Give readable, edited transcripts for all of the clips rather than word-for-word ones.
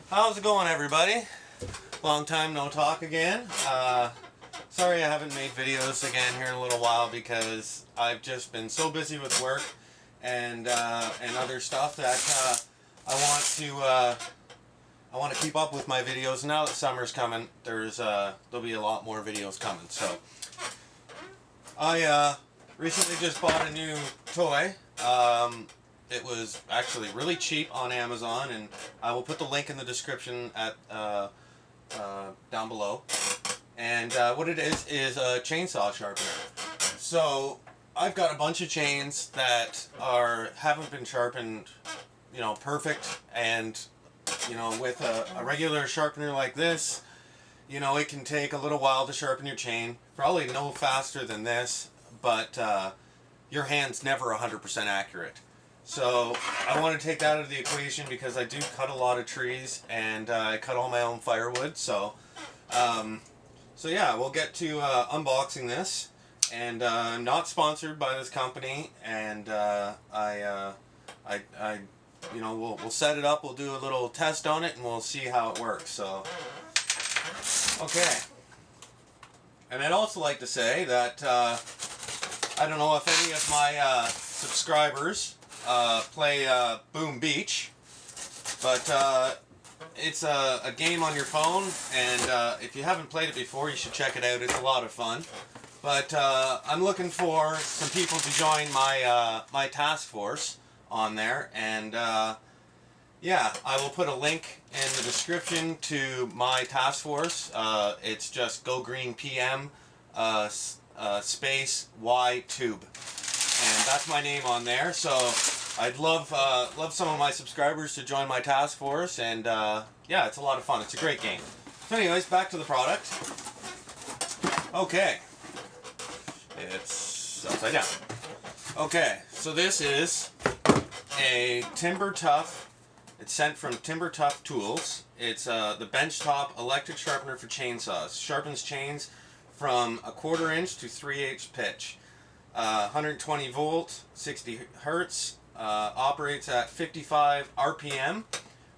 How's it going, everybody? Long time no talk again. Sorry I haven't made videos again here in a little while because I've just been so busy with work and other stuff that I want to keep up with my videos. Now that summer's coming, there'll be a lot more videos coming. So I recently just bought a new toy. It was actually really cheap on Amazon, and I will put the link in the description at down below. And what it is a chainsaw sharpener. So I've got a bunch of chains that haven't been sharpened, perfect, and with a regular sharpener like this, it can take a little while to sharpen your chain. Probably no faster than this, but your hand's never 100% accurate. So I want to take that out of the equation because I do cut a lot of trees and I cut all my own firewood. So yeah, we'll get to unboxing this. And I'm not sponsored by this company, and we'll set it up. We'll do a little test on it, and we'll see how it works. So okay. And I'd also like to say that I don't know if any of my subscribers play Boom Beach, but it's a game on your phone, and if you haven't played it before, you should check it out. It's a lot of fun. But I'm looking for some people to join my task force on there, and yeah, I will put a link in the description to my task force. It's just Go Green PM space Y Tube, and that's my name on there. So I'd love some of my subscribers to join my task force, and yeah, it's a lot of fun. It's a great game. So anyways, back to the product. Okay, it's upside down. Okay, so this is a Timber Tuff. It's sent from Timber Tuff Tools. It's the benchtop electric sharpener for chainsaws. Sharpens chains from 1/4 inch to 3/8 pitch. 120 volt, 60 hertz. Operates at 55 RPM,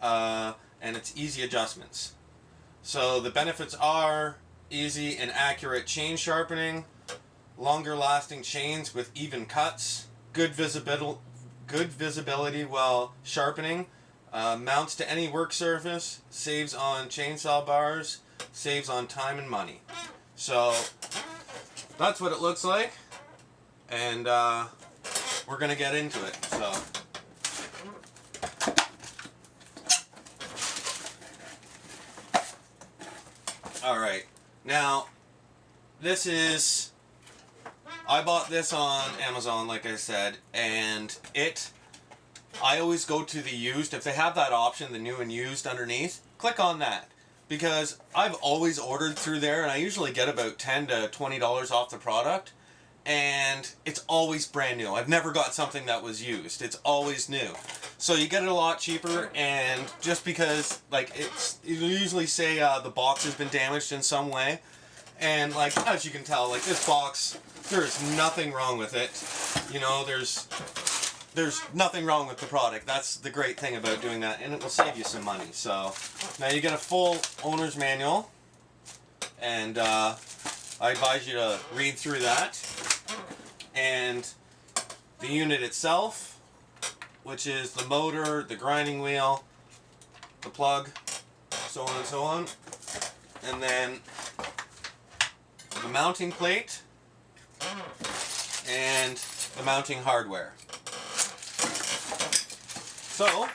and it's easy adjustments. So the benefits are easy and accurate chain sharpening, longer lasting chains with even cuts, good visibility while sharpening, mounts to any work surface, saves on chainsaw bars, saves on time and money. So that's what it looks like, and we're gonna get into it. So all right, now I bought this on Amazon, like I said, and I always go to the used. If they have that option, the new and used underneath, click on that, because I've always ordered through there, and I usually get about $10 to $20 off the product, and it's always brand new. I've never got something that was used. It's always new. So you get it a lot cheaper, and just because, like, you usually say the box has been damaged in some way, and like, as you can tell, like, this box, there's nothing wrong with it. There's nothing wrong with the product. That's the great thing about doing that, and it will save you some money. So now you get a full owner's manual, and I advise you to read through that. And the unit itself, which is the motor, the grinding wheel, the plug, so on and so on, and then the mounting plate and the mounting hardware. So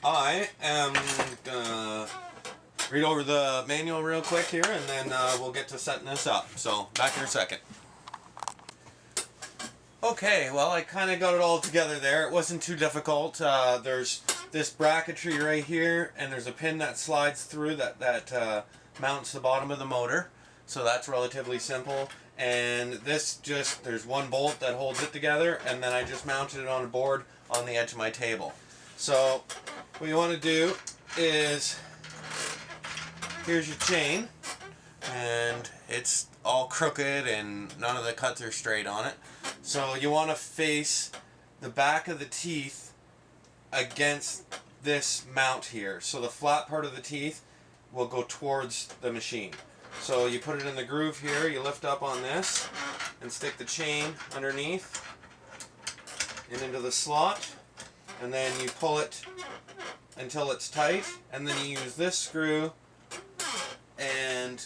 I am gonna read over the manual real quick here, and then we'll get to setting this up. So back in a second. Okay, well, I kind of got it all together there. It wasn't too difficult. There's this bracketry right here, and there's a pin that slides through that mounts the bottom of the motor. So that's relatively simple. And this there's one bolt that holds it together, and then I just mounted it on a board on the edge of my table. So what you want to do is, here's your chain, and it's all crooked and none of the cuts are straight on it. So you want to face the back of the teeth against this mount here. So the flat part of the teeth will go towards the machine. So you put it in the groove here, you lift up on this and stick the chain underneath and into the slot, and then you pull it until it's tight, and then you use this screw and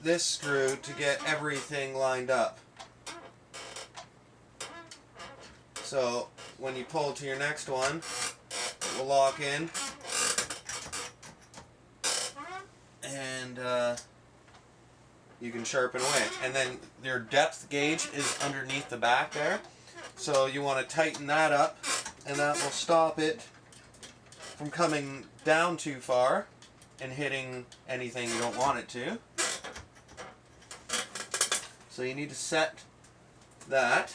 this screw to get everything lined up. So when you pull to your next one, it will lock in, and you can sharpen away. And then your depth gauge is underneath the back there, so you want to tighten that up, and that will stop it from coming down too far and hitting anything you don't want it to. So you need to set that.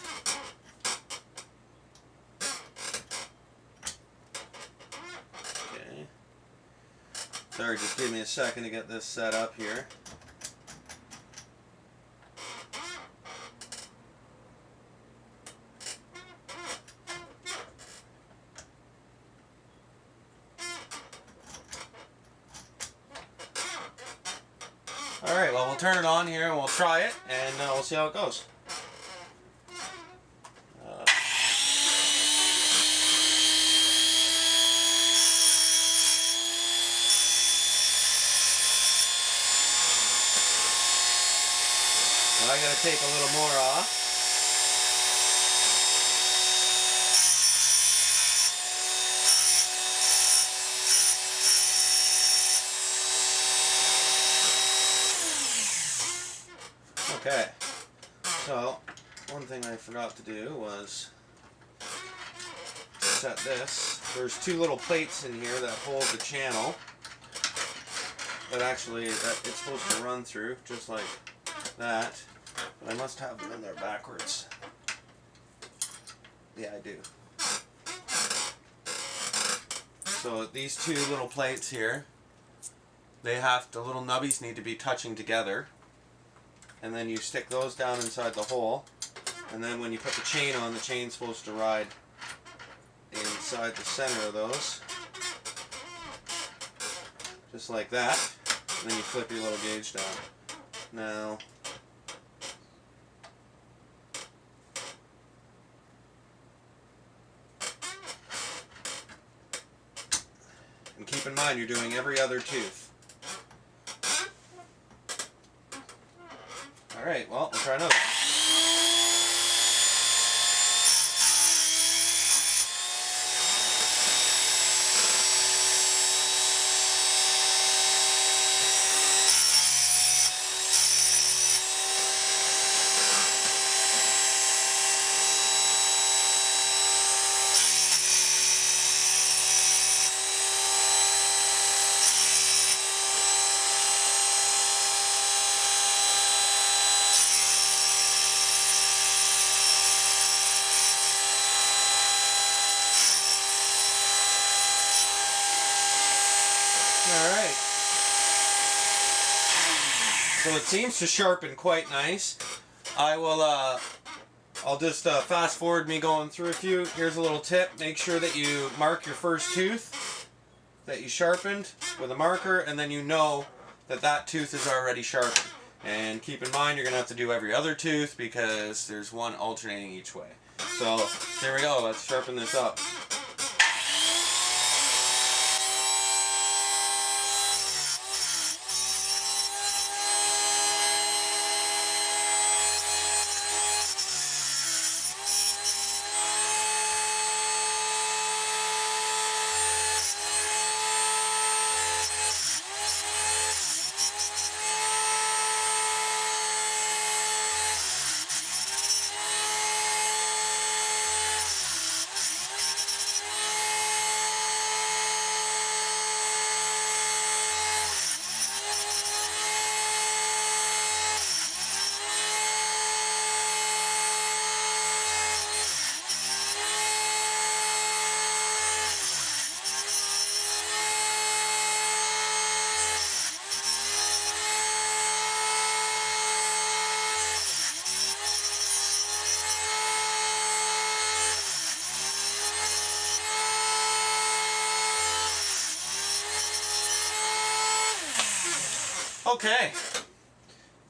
Okay. Sorry, just give me a second to get this set up here. Alright, well, we'll turn it on here and we'll try it, and we'll see how it goes. I gotta take a little more off. Okay, so one thing I forgot to do was set this. There's two little plates in here that hold the channel, but actually it's supposed to run through just like that, but I must have them in there backwards. Yeah, I do. So these two little plates here, the little nubbies need to be touching together. And then you stick those down inside the hole, and then when you put the chain on, the chain's supposed to ride inside the center of those, just like that, and then you flip your little gauge down. Now, and keep in mind you're doing every other tooth. Alright, well, we'll try another. Alright, so it seems to sharpen quite nice. I'll just fast forward me going through a few. Here's a little tip: make sure that you mark your first tooth that you sharpened with a marker, and then you know that that tooth is already sharpened. And keep in mind you're going to have to do every other tooth because there's one alternating each way. So there we go, let's sharpen this up. Okay,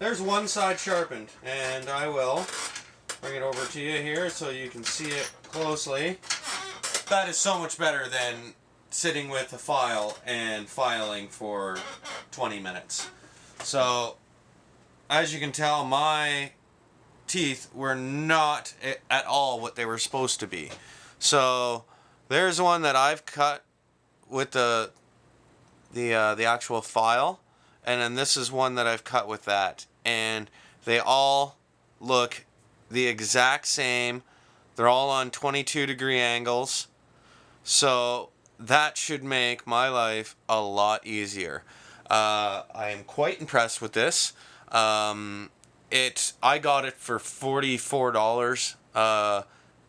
there's one side sharpened, and I will bring it over to you here so you can see it closely. That is so much better than sitting with a file and filing for 20 minutes. So, as you can tell, my teeth were not at all what they were supposed to be. So, there's one that I've cut with the actual file, and then this is one that I've cut with that, and they all look the exact same. They're all on 22-degree angles, so that should make my life a lot easier. I am quite impressed with this. I got it for $44,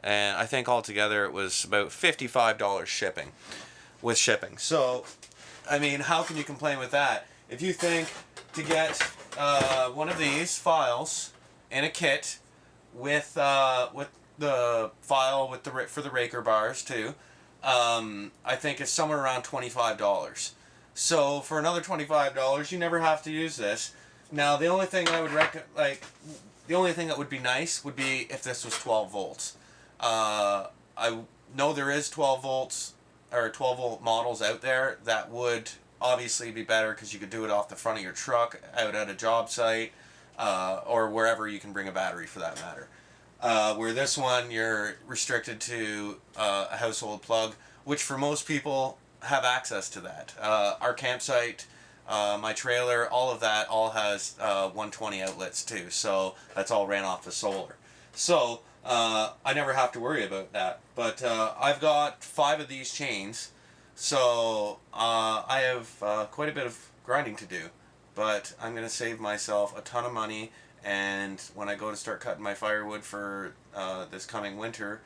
and I think altogether it was about $55 shipping. So, I mean, how can you complain with that? If you think to get one of these files in a kit with the file with for the raker bars too, I think it's somewhere around $25. So for another $25, you never have to use this. Now, the only thing I would the only thing that would be nice would be if this was 12 volts. I know there is 12 volts or 12 volt models out there that would obviously be better because you could do it off the front of your truck, out at a job site, or wherever you can bring a battery for that matter. Where this one, you're restricted to a household plug, which for most people have access to that. Our campsite, my trailer, all of that all has 120 outlets too, so that's all ran off the solar. So I never have to worry about that. But I've got 5 of these chains, so I have quite a bit of grinding to do. But I'm going to save myself a ton of money, and when I go to start cutting my firewood for this coming winter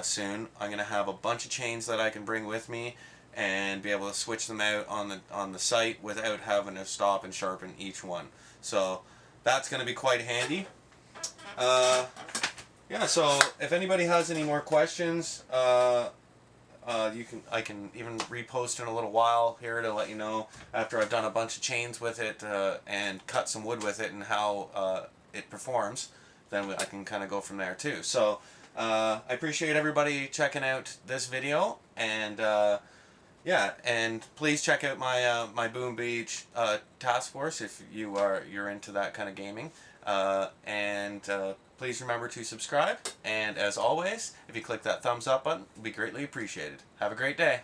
soon, I'm going to have a bunch of chains that I can bring with me and be able to switch them out on the site without having to stop and sharpen each one. So that's going to be quite handy. Yeah, so if anybody has any more questions, I can even repost in a little while here to let you know after I've done a bunch of chains with it and cut some wood with it and how it performs. Then I can kind of go from there too. So I appreciate everybody checking out this video, and yeah, and please check out my my Boom Beach task force if you're into that kind of gaming, and please remember to subscribe, and as always, if you click that thumbs up button, it would be greatly appreciated. Have a great day.